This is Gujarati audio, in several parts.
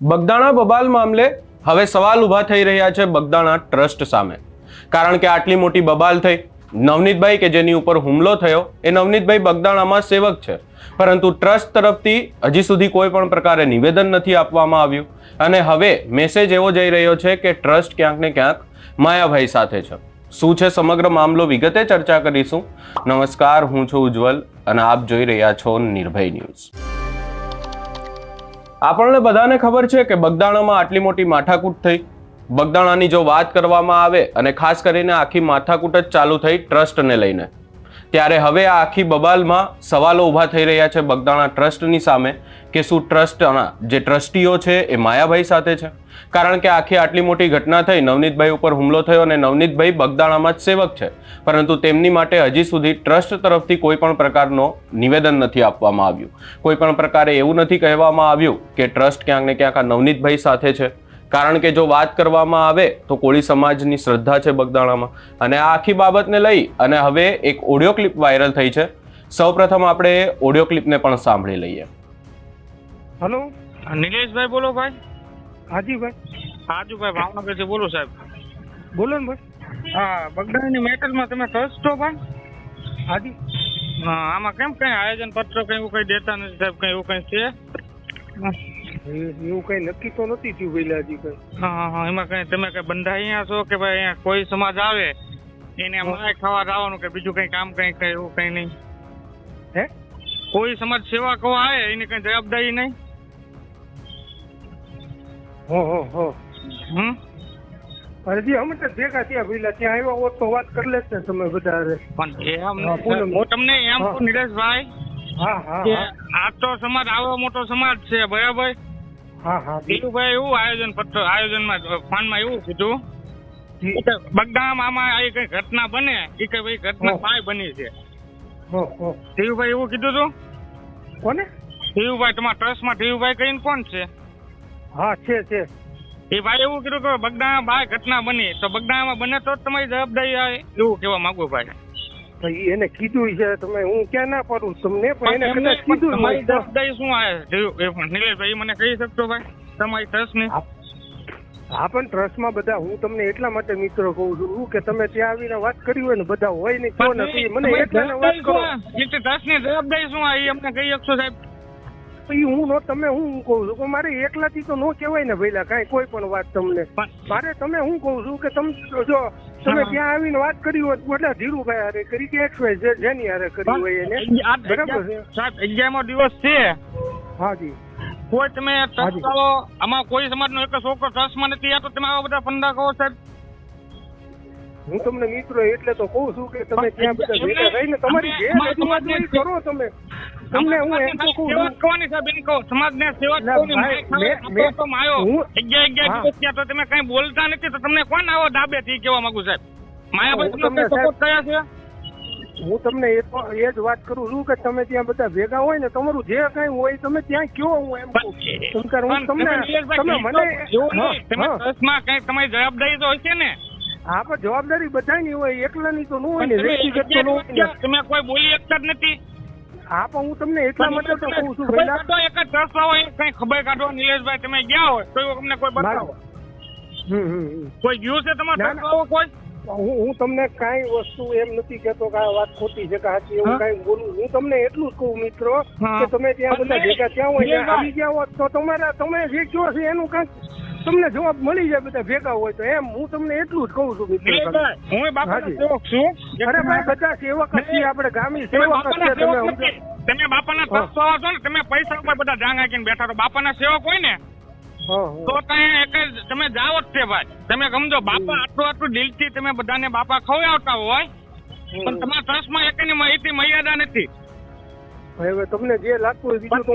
બગદાણા બબાલ મામલે હવે સવાલ ઊભા થઈ રહ્યા છે બગદાણા ટ્રસ્ટ સામે. કારણ કે આટલી મોટી બબાલ થઈ, નવનીતભાઈ કે જેની ઉપર હુમલો થયો એ નવનીતભાઈ બગદાણામાં સેવક છે, પરંતુ ટ્રસ્ટ તરફથી હજી સુધી કોઈ પણ પ્રકારે નિવેદન નથી આપવામાં આવ્યું અને હવે મેસેજ એવો જઈ રહ્યો છે કે ટ્રસ્ટ ક્યાંક ને ક્યાંક માયાભાઈ સાથે છે. શું છે સમગ્ર મામલો, વિગતે ચર્ચા કરીશું. નમસ્કાર, હું છું ઉજ્જવલ અને આપ જોઈ રહ્યા છો નિર્ભય ન્યૂઝ. આપણને બધાને ખબર છે કે બગદાણામાં આટલી મોટી માથાકૂટ થઈ. બગદાણાની જો વાત કરવામાં આવે અને ખાસ કરીને આખી માથાકૂટ જ ચાલુ થઈ ટ્રસ્ટને લઈને, ત્યારે હવે આ આખી બબાલમાં સવાલો ઊભા થઈ રહ્યા છે બગદાણા ટ્રસ્ટની સામે કે શું ટ્રસ્ટના જે ટ્રસ્ટીઓ છે એ માયાભાઈ સાથે છે. કારણ કે આટલી મોટી ઘટના થઈ, નવનીતભાઈ ઉપર હુમલો થયો અને નવનીતભાઈ બગદાણામાં જ સેવક છે, પરંતુ તેમની માટે હજી સુધી ટ્રસ્ટ તરફથી કોઈ પણ પ્રકારનો નિવેદન નથી આપવામાં આવ્યું. કોઈ પણ પ્રકારે એવું નથી કહેવામાં આવ્યું કે ટ્રસ્ટ ક્યાંક ને ક્યાંક આ નવનીતભાઈ સાથે છે. કારણ કે જો વાત કરવામાં આવે તો કોળી સમાજની શ્રદ્ધા છે બગદાણામાં, અને આ આખી બાબતને લઈ અને હવે એક ઓડિયો ક્લિપ વાયરલ થઈ છે. સૌપ્રથમ આપણે ઓડિયો ક્લિપને પણ સાંભળી લઈએ. હેલો, નિલેશભાઈ બોલો ભાઈ. હાજી ભાઈ. હાજુભાઈ ભાવનગરથી બોલું સાહેબ. બોલો ને ભાઈ. હા, બગદાણાની મેટરમાં તમે ટ્રસ્ટ છો ભાઈ? હાજી. હા, આમાં કેમ કઈ આયોજન પત્ર કઈ એવું કઈ દેતા નથી સાહેબ? કઈ એવું કઈ છે? એવું કઈ નક્કી તો નથી થયું પેલા હજી કઈ. હા હા, એમાં કઈ તમે કઈ બંધાઈ છો કે ભાઈ અહીંયા કોઈ સમાજ આવે એને મલાઈ ખાવા જવાનું કે બીજું કઈ કામ કઈ કઈ એવું કઈ નહીં? હે, કોઈ સમાજ સેવા કરવા આવે એની કઈ જવાબદારી નહીં? હો. અરે જી અમે તો ભેગા થયા પેલા, ત્યાં આવ્યા હોત તો વાત કરી લેત ને તમે બધા. પણ હું તમને એમ કહું નિલેશભાઈ, હા, આ તો સમાજ આવો મોટો સમાજ છે બરાબર. હા. દિલુભાઈ એવું આયોજનમાં ફાંડમાં એવું કીધું કે બગદાણામાં આમાં આવી કઈ ઘટના બને એ કે ભાઈ ઘટના ભાઈ બની છે. દિલુભાઈ એવું કીધું હતું. કોને? દિલુભાઈ તમારા ટ્રસ્ટમાં દિલુભાઈ કહીને કોણ છે? હા, છે. એ ભાઈ એવું કીધું કે બગદાણા બાય ઘટના બની તો બગદાણામાં બને તો તમારી જવાબદારી આવે એવું કહેવા માંગુ ભાઈ. એને કીધું છે તમે, હું ક્યાં ના પાડું તમને, પણ એને કદાચ કીધું. તમારી જવાબદારી શું આવે નિલેશભાઈ મને કહી શકશો ભાઈ તમારી ટ્રસ્ટની? હા, પણ ટ્રસ્ટમાં બધા હું તમને એટલા માટે મિત્રો કહું છું કે તમે ત્યાં આવીને વાત કરી હોય ને, બધા હોય ને કહો ને મને એટલા વાત કરો. ટ્રસ્ટની જવાબદારી શું આવે અમને કહી શકશો સાહેબ? હું કહું છું કે મારે એકલાથી તો નો કહેવાય ને ભઈલા કાંઈ કોઈ પણ વાત તમને. મારે તમે હું કહું છું કે તમે જો તમે ત્યાં આવીને વાત કરી હોય એટલે ધીરુભાઈ હારે કરી કે XYZ જેની હારે કરી હોય એને, બરાબર છે સાહેબ? 11મો દિવસ છે. હાજી. કોઈ તમે ટ્રસ્ટ આમાં કોઈ સમાજનો એક છોકરો ટ્રસ્ટમાં નથી આ તો તમે આવા બધા ફંડા કહો સાહેબ? હું તમને મિત્રો એટલે તો કહું છું કે તમે ત્યાં બધા ભેગા રહીને તમારી જે રજૂઆત હોય કરો તમે. તમને હું એમ તો કહું છું કોની સાહેબ એમ કહો સમાજને સેવા તો તમે કઈ બોલતા નથી તો તમને કોણ આવો ડાબે થી કેવા માંગુ સાહેબ? માયાભાઈ તમને સપોર્ટ કર્યા છે? હું તમને એ જ વાત કરું છું કે તમે ત્યાં બધા ભેગા હોય ને તમારું જે કઈ હોય તમે ત્યાં કયો. હું એમ કહું હું તમને તમે મને ટ્રસ્ટમાં કઈ તમારી જવાબદારી તો હશે ને? હા, પણ જવાબદારી બધાની હોય, એકલાની તો ન હોય ને, વ્યક્તિગત તો ન હોય. તમે કોઈ બોલી શકતા જ નથી. હા, પણ હું તમને એટલા માટે તો કહું છું એક જ ટ્રસ્ટ હોય કઈ ખબર કાઢો નિલેશભાઈ, તમે ગયા હોય તો તમને કોઈ બતાવો. કોઈ ગયું છે તમારા કોઈ? હું તમને કાંઈ વસ્તુ એમ નથી કહેતો કે આ વાત ખોટી છે કે સાચી, એવું કાંઈ બોલું. હું તમને એટલું જ કહું મિત્રો કે તમે ત્યાં બધા ભેગા ત્યાં હોય આવી ગયા હોત તો તમે જે કહો છો એનું કાંઈક તમને જવાબ મળી જાય બધા ભેગા હોય તો. એમ હું તમને એટલું જ કહું છું મિત્રો. હું બાપાનો સેવક છું. અરે ભાઈ, બધા સેવક જ છીએ આપણે, ગામી સેવક જ છે. તમે બાપાના ટ્રસ્ટ આવો છો ને, તમે પૈસા ઉપર બધા ડાંગ હાકીને બેઠા તો બાપાના સેવક હોય ને તો તમે જાઓ જ છે ભાઈ. તમે સમજો બાપા આટલું દિલથી તમે બધાને બાપા ખવડાવતા હોય પણ તમારા ટ્રસ્ટમાં એકની મર્યાદા નથી. હવે તમને જે લાગતું હોય બીજું તો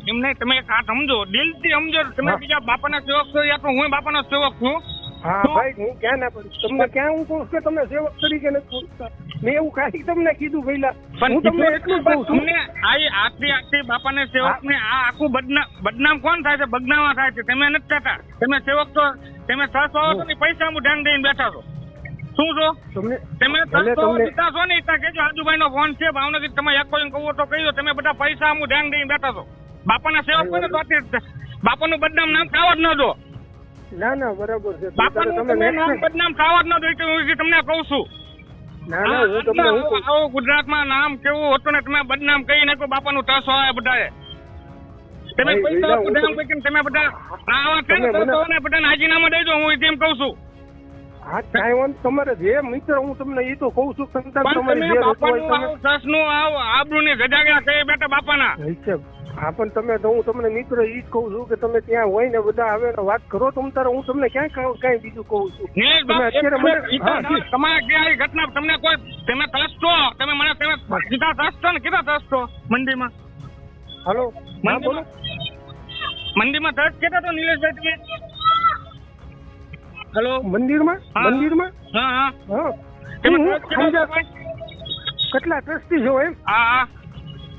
એમને તમે એક આ સમજો, દિલથી સમજો. તમે બીજા બાપાના સેવક છો યા તો હું બાપાનો સેવક છું. હા ભાઈ, હું ક્યાં ના પડું તમને, ક્યાં હું કહું કે તમે સેવક તરીકે નથી પૂછતા. મેં એવું કાંઈ તમને કીધું પહેલા, હું તમને એટલું કહું છું. આટલી બાપાને સેવક ને આ આખું બદનામ કોણ થાય છે? બદનામા થાય છે. તમે નથી થતા. તમે સેવક તો તમે ટ્રસ્ટ આવો છો ને પૈસા હું ઢાંગ દઈને બેઠા છો. શું છો તમે? ટ્રસ્ટ છો ને કેજો આજુભાઈ નો ફોન છે ભાવનગર, તમે એક કોઈ કહો તો કહી દો. તમે બધા પૈસા હું ઢાંગ દઈને બેઠા છો. બાપાના સેવક હોય ને તો અત્યારે બાપાનું બદનામ નામ થવા જ ન દો. ના ના બરાબર છે બાપાનું તમે તમે નામ next બદનામ થવા જ ન દો એટલે હું તમને કહું છું. ના ના હું તમને હું કહું આવું ગુજરાતમાં નામ કેવું હતું ને તમે બદનામ કહી નાખો બાપાનું ટ્રસ્ટ હોય બધાએ. તમે ભાઈ, પૈસા વિલા, હું બદનામ તો- કહીને તમે બધા આવા છે ને તમે મને- તો બધાને રાજીનામા દઈ દો હું એમ કહું છું. હા કાંઈ વાંધો તમારે જે મિત્ર હું તમને એ તો કહું છું સંતાન પણ તમારી તમે જે રચવું બાપાનું હોય આવું ટ્રસ્ટનું આવું આબરૂની ગજાગ્યા કહી બેઠા બાપાના. તમે છે હા પણ તમે તો હું તમને મિત્ર એ જ કહું છું કે તમે ત્યાં હોય ને બધા આવે ને વાત કરો તમ તારે હું તમને ક્યાંય કાંઈ બીજું કહું છું નીલેશ તમે બાપ, અત્યારે મને ઈ તો હા, તમારે ક્યાં આવી ઘટના તમને કોઈ તમે ટ્રસ્ટ છો તમે મને તમે સીધા ટ્રસ્ટ છો ને કીધા ટ્રસ્ટ છો મંદિરમાં હાલો હા બોલો મંદિરમાં ટ્રસ્ટ કેતા તો નીલેશભાઈ તમે હેલો મંદિરમાં હા. મંદિરમાં હા હા હા તમે હું ટ્રસ્ટ કેતા સમજા છો ભાઈ? કેટલા ટ્રસ્ટી છો એમ હા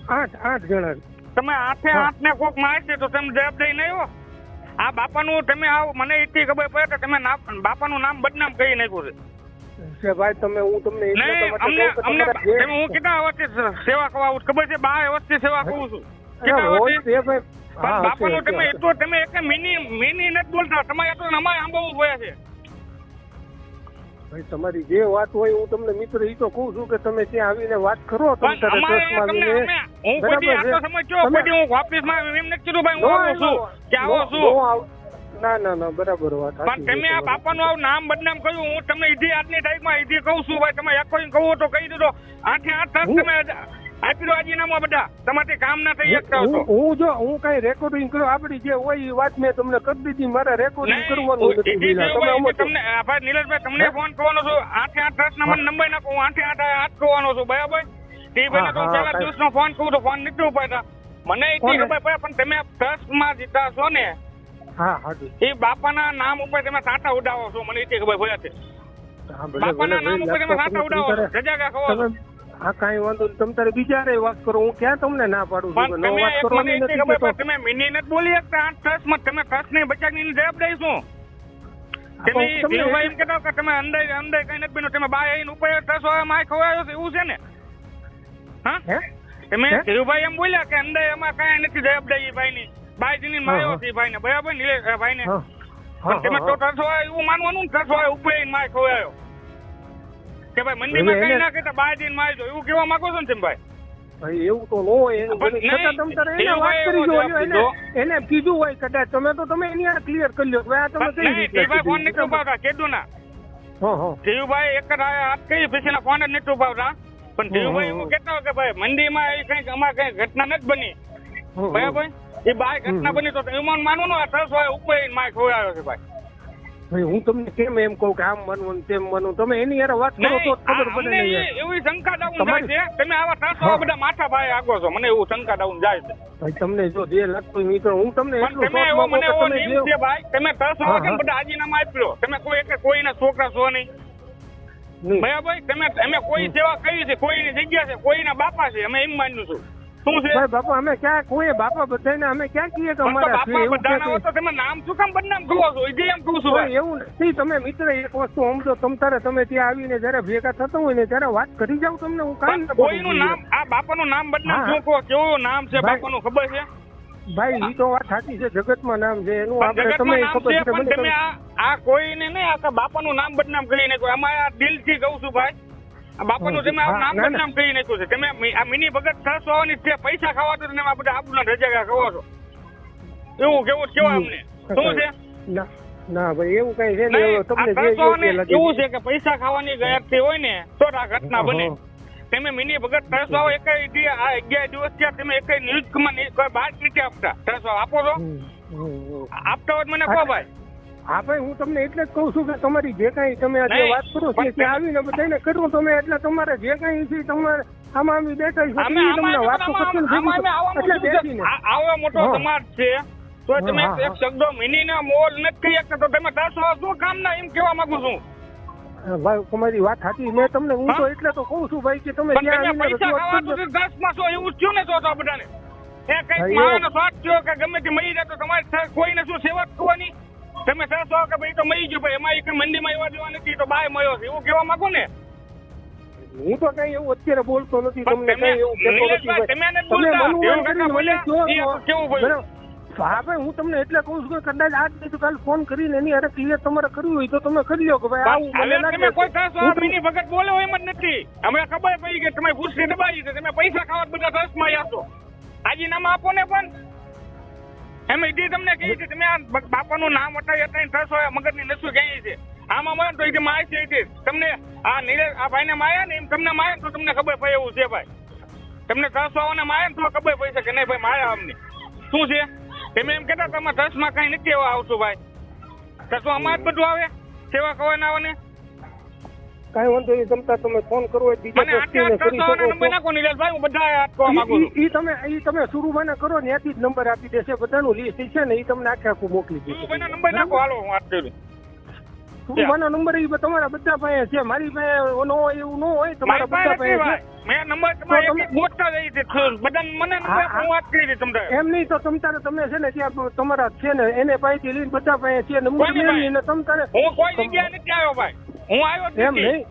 હા 8 જણા તમે આઠે હા. આઠ ને કોક માર છે તો તમે જવાબદારી નહીં હો. આ બાપાનું તમે આવ મને એટલી ખબર પડે કે તમે બાપાનું નામ બદનામ કરી નાખ્યું છે. છે ભાઈ તમે હું તમને એટલા નહીં તો અમને માટે કહું અમને કે તમારા જે- તમે હું કેટલા વર્ષથી સેવા કરવા આવું છું? ખબર છે 12 વર્ષથી સેવા કરું છું. અરે કેટલા હોય વર્ષથી? તે ભાઈ પણ હા બાપાનું હશે, તમે હશે. એટલું તમે એક મિની નથી બોલતા તમારે તો અમારે સાંભળવું પડે છે. ભાઈ તમારી જે વાત હોય હું તમને મિત્ર ઈ તો કહું છું કે તમે ત્યાં આવીને વાત કરો તમે પણ અમારે ટ્રસ્ટમાં તમને આવીને હું કોઈ દી બરાબર આટલો છે. સમય થયો, કોઈ દી હું ઓફિસમાં એમ નથી કીધું ભાઈ હું આવું છું કે આવો છું. ના ના ના બરાબર વાત પણ સાચી છે તમે આ તમારી. બાપાનું આવું નામ બદનામ કર્યું હું તમને ઈધી આજની તારીખમાં ઈધી કહું છું ભાઈ તમે એક કહું તો કહી દીધો 8 હું- તમે આપી દો રાજીનામા બધા તમારાથી કામ ના થઈ શકતા હું હતો. હું જો હું કઈ રેકોર્ડિંગ કરું આપડી જે હોય એ વાત મેં તમને કરી દીધી મારે રેકોર્ડિંગ કરવાનું નથી ઈધી બીજા. જેવું તમે હોય અમો કે તમને આ ભાઈ નીલેશભાઈ તમને ફોન કરવાનો છું 8 ના મને નંબર નાખો હું 8 કરવાનો છું બરાબર તે ભાઈને તો હા, પહેલા હા, દિવસનો ફોન કરું તો ફોન નથી ઉપાડતા મને એટલી કોને? ખબર પડે પણ તમે ટ્રસ્ટમાં જીતા છો ને હા હા એ બાપાના નામ ઉપર તમે સાટા ઉડાવો છો મને એટલી ખબર પડે છે. હા ભલે, બાપાના ભલે, નામ ભલે, ઉપર તમે લેપટોપ સાટા ઉડાવો છો તમે રજા ખાવો છો. હા કાંઈ વાંધો નહીં તમે તારે બીજા વાત કરો હું ક્યાં તમને ના પાડું છું પણ કે નો તમે વાત એક મને કરવાની એટલી નથી ખબર કહેતો. પડે તમે મિની નથી બોલી શકતા આ ટ્રસ્ટમાં તમે ટ્રસ્ટની બચાવની જવાબદારી શું? તમે પણ તમને- દેવભાઈ એમ કહેતા કે તમે અંદર કઈ નથી બન્યું તમે બહાર આવીને ઉપર ટ્રસ્ટ વાળા માં ખવડાવ્યો છે એવું છે ને હા હે તમે હે? દેવભાઈ એમ બોલ્યા કે અંદર એમાં કઈ નથી જવાબદારી ભાઈની બાયજીની માર્યો છે ભાઈને બરાબર નીલેશ ભાઈને હા હા પણ તમે તો હા, ટ્રસ્ટ વાળા એવું માનવાનું ટ્રસ્ટ વાળા ઉપર આવીને માર ખવડાવ્યો કે ભાઈ મંદિરમાં હવે કઈ એને- ના કહેતા બાયજીને મારજો એવું કેવા માંગો છો ને તમે ભાઈ? ભાઈ એવું તો ન હોય એનું પણ બધું નહીં, છતાં તમે તારે એને એવું વાત હોય કરી એવો જો જવાબ એને દીધો. એને કીધું હોય કદાચ તમે એની આ ક્લિયર કરી લો કે આ તમે કઈ નહીં રીતે દેવભાઈ ફોન નથી કીધું? ઉપાડતા કીધું ના હા હા દેવુભાઈ એક જ હાથ કહી પછી ફોન જ નથી ઉપાડતા પણ દેવુભાઈ એવું કહેતા હોય કે ભાઈ મંદિરમાં એ કઈક અમારે કઈ ઘટના નથી બની બરાબર એ બાય ઘટના બની તો એમાં માનવાનું આ ટ્રસ્ટ હોય ઉપર માય ખોવાયો છે ભાઈ. ભાઈ હું તમને કેમ એમ કહું કે આમ માનવું ને તેમ માનવું તમે એની યાર વાત કરો તો જ ખબર પડે અમને ને યાર. એવી શંકા ડાઉન જાય તમારી- છે તમે આવા ટ્રસ્ટ વાળા બધા માથા ભાઈ આગો છો મને એવું શંકા ડાઉન જાય છે. ભાઈ તમને જો જે લાગતું હોય એ કરો. હું તમને પણ એટલું તમે શોર્ટ એવો માં મને કહું એવો કે તમે નિયમ જે છે ભાઈ તમે ટ્રસ્ટ હા, વાળા કેમ હા. બધા રાજીનામા આપ્યો તમે કોઈના છોકરા છો નહીં નહીં. બરાબર અમે કોઈ સેવા કરી છે કોઈની જગ્યા છે કોઈના બાપા છે અમે એમ માન્યું છું શું છે ભાઈ બાપા અમે ક્યાં કોઈ બાપા બધાને અમે ક્યાં કહીએ કે પણ તો અમારા છે બાપા એવું બધાના ક્યાં હોય તો તમે નામ શું કામ બદનામ કરો છો એ એમ કહું છું કોઈ ભાઈ. એવું નથી તમે મિત્ર એક વસ્તુ સમજો તમે ત્યાં આવીને જયારે ભેગા થતા હોય ને ત્યારે વાત કરી જાવ તમને હું કાંઈ પણ ના કોઈનું નામ આ બાપાનું નામ બદનામ હા. શું કહો કેવું નામ છે ભાઈ. બાપાનું ખબર છે ભાઈ ઈ તો વાત સાચી છે જગતમાં નામ છે એનું પણ આપણે તમે જગતમાં નામ ખબર છે છે પણ મને તમે આ કોઈને નહીં આ બાપાનું નામ બદનામ કરી નાખ્યું અમારે આ દિલથી કહું છું ભાઈ આ બાપાનું તમે આ હા, નામ ના, ના. બદનામ કરી નાખ્યું છે તમે આ મિની ભગત ટ્રસ્ટ હોવાની છે પૈસા ખાવા તો તમે આ બધા આબરૂના રજાકા ખાવો છો એવું કેવું કેવા અમને શું છે ના ના ભાઈ એવું કઈ છે ને નહીં, એવું તમને આ જે ટ્રસ્ટ યોગ્ય હોવાની લાગે એવું છે કે પૈસા ખાવાની ગયાથી હોય ને તો આ ઘટના બને હા. તમે મિની ભગત ટ્રસ્ટ વાળો એકઈ આ 11 દિવસ થયા તમે એકઈ ન્યૂઝમાં કોઈ બાદ નથી આપતા ટ્રસ્ટ વાળો આપો છો આપતા હોય તો મને કહો ભાઈ. હા ભાઈ હું તમને એટલે જ કહું છું કે તમારી જે કાંઈ તમે આ જે નહીં, વાત કરો છો પણ ત્યાં આવીને બધાને કરવું તમે એટલે તમારે જે કાંઈ છે તમારે આમાં આવી બેઠા છો અમે ઈ તમને વાતો આમાં કરશો ને આમાં ભેગું આમાં એટલે બેસીને આવો મોટો હા. સમાજ છે તો તમે હા, એક શબ્દો મિનીના મોલ નથી કહી શકતા તો તમે ટ્રસ્ટ વાળો શું કામ ના એમ કહેવા માંગુ છું ભાઈ તમારી વાત સાચી મેં તમને હું તો હા? એટલે તો કહું છું ભાઈ કે તમે પણ ત્યાં તમે આવીને પૈસા રજૂઆત ખાવા કરજો. તો ટ્રસ્ટમાં છો એવું જ થયું ને તો બધાને એ હા, કઈક એ- માનો સ્વાર્થ થયો કે ગમે તે મરી જાય તો તમારે કોઈને શું સેવા કરવાની તમે ટ્રસ્ટ વાળો કે ભાઈ તો મરી ગયો ભાઈ એમાં એક મંદિરમાં એવા દેવા નથી તો બાય મળ્યો છે એવું કહેવા માંગો ને હું તો કઈ એવું અત્યારે બોલતો નથી, પણ તમને કઈ એવું કહેતો નથી નિલેશભાઈ, ભાઈ. તમે નથી તમે બોલતા. મનુ એવું કરીને કાકા મને બોલ્યા, કહો એ તો. કેવું બોલ્યું? હા ભાઈ, હું તમને એટલે કહું છું કે કદાચ આજ નહીં તો કાલ ફોન કરીને એની હારે ક્લિયર તમારે કરવું હોય તો તમે કરી લો કે ભાઈ આવું મને હવે લાગે તમે છે. કોઈ ખાસ હું તમને- મિની ભગત બોલો એમ જ નથી. અમને ખબર પડી કે તમે ખુરશી દબાવી છે, તમે પૈસા ખાવા બધા ટ્રસ્ટમાં આવશો. રાજીનામા આપો ને પણ એમ ઈડી તમને કહી છે તમે આ બાપાનું નામ હટાવી હટાવી ટ્રસ્ટ હોય મગજની નસું કહી છે. આમાં મને તો ઈડી માય છે ઈડી. તમને આ નીરજ આ ભાઈને માયા ને એમ તમને માયા ને તો તમને ખબર પડે એવું છે ભાઈ. તમને ટ્રસ્ટ વાળાને માયા ને તો ખબર પડી છે કે નહીં ભાઈ માયા અમને શું છે. તમે એમ કહેતા તમારા ટ્રસ્ટમાં કઈ નથી એવા આવતું ભાઈ. ટ્રસ્ટમાં અમાર જ બધું આવે સેવા કરવાના આવે ને. કાંઈ વાંધો નહીં, તમતા તમે ફોન કરવો હોય બીજા મને ટ્રસ્ટીને કરી શકો છો. નંબર નાખો નિલેશભાઈ, હું બધા આપવા માંગુ છું. ઈ તમે સુરુભાઈને કરો ને ત્યાંથી જ નંબર આપી દેશે, બધાનું લિસ્ટ છે ને ઈ તમને આખે આખું મોકલી દેશે. સુરુભાઈનો નંબર નાખો, હાલો હું વાત કરું. સુરુભાઈનો નંબર ઈ તમારા બધા પાસે છે, મારી પાસે નો હોય એવું ન હોય, તમારા બધા પાસે છે. મેં નંબર તમારે એક ગોતતા જઈ છે બધા મને નંબર હું વાત કરી હતી તમને. એમ નહીં તો તમતારે તમે છે ને ત્યાં તમારા છે ને એને પાસેથી લઈને બધા પાસે છે નંબર કોની પાસે? લઈને તમતારે હું કોઈ જગ્યાએ નથી આવ્યો ભાઈ. હું આવ્યો જ એમ નથી. નહીં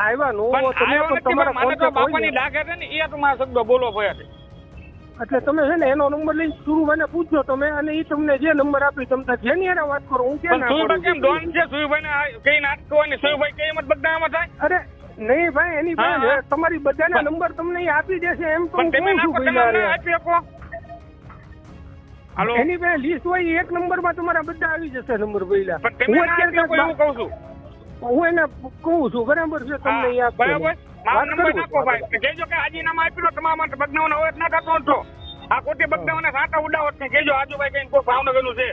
આવ્યા નો પણ તમે આવ્યો પણ નથી, તમારા પણ મને તો contact હોય બાપાની ને. લાગે છે ને એ તો મારા શબ્દો બોલો ભયા છે. એટલે તમે છે ને એનો નંબર લઈને સુરુભાઈને પૂછજો તમે, અને ઈ તમને જે નંબર આપી તમતા જેની હારે વાત કરો, હું કેમ પણ ના સુરભાઈ કેમ કરું? ડોન છે? સુરભાઈને કઈ નાટકો હોય ને સુરભાઈ કઈ એમ જ બધામાં થાય. અરે નહીં ભાઈ, એની હા, પાસે હા. તમારી બધાના પણ- નંબર તમને ઈ આપી દેશે એમ તો પણ હું તમે કહું નાખો, છું તમે ભાઈ અમને યાર. આપી શકો. હાલો, એની પાસે લિસ્ટ હોય ઈ એક નંબરમાં તમારા બધા આવી જશે નંબર પહેલા. પણ તમે હું ના અત્યારે આપી શકો એવું કહું છું. હું એને કહું છું બરાબર છે, તમને ઈ હા, આપશે. બરાબર. મારો વાત નંબર કરું. નાખો ભાઈ. કહેજો કે રાજીનામા આપી દો, તમારા માટે બગનાઓનો અવાજ ના કરતો છો. આ ખોટી બગનાઓને સાટા ઉડાવત ને કહેજો આજુભાઈ કઈ કોઈ ભાવનગરનું છે.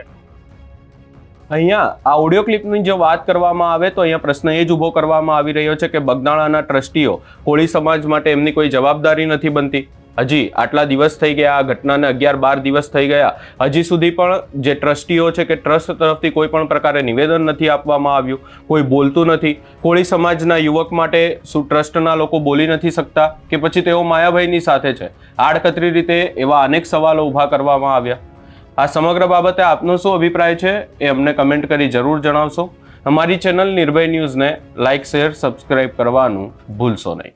અહીંયા આ ઓડિયો ક્લિપની જો વાત કરવામાં આવે તો અહીંયા પ્રશ્ન એ જ ઊભો કરવામાં આવી રહ્યો છે કે બગદાણાના ટ્રસ્ટીઓ કોળી સમાજ માટે એમની કોઈ જવાબદારી નથી બનતી. હજી આટલા દિવસ થઈ ગયા, આ ઘટનાને 11-12 દિવસ થઈ ગયા, હજી સુધી પણ જે ટ્રસ્ટીઓ છે કે ટ્રસ્ટ તરફથી કોઈ પણ પ્રકારે નિવેદન નથી આપવામાં આવ્યું, કોઈ બોલતું નથી. કોળી સમાજના યુવક માટે શું ટ્રસ્ટના લોકો બોલી નથી શકતા કે પછી તેઓ માયાભાઈની સાથે છે? આડકતરી રીતે એવા અનેક સવાલો ઊભા કરવામાં આવ્યા. આ સમગ્ર બાબતે આપનો શું અભિપ્રાય છે એ અમને કમેન્ટ કરી જરૂર જણાવશો. અમારી ચેનલ નિર્ભય ન્યૂઝને લાઇક, શેર, સબસ્ક્રાઇબ કરવાનું ભૂલશો નહીં.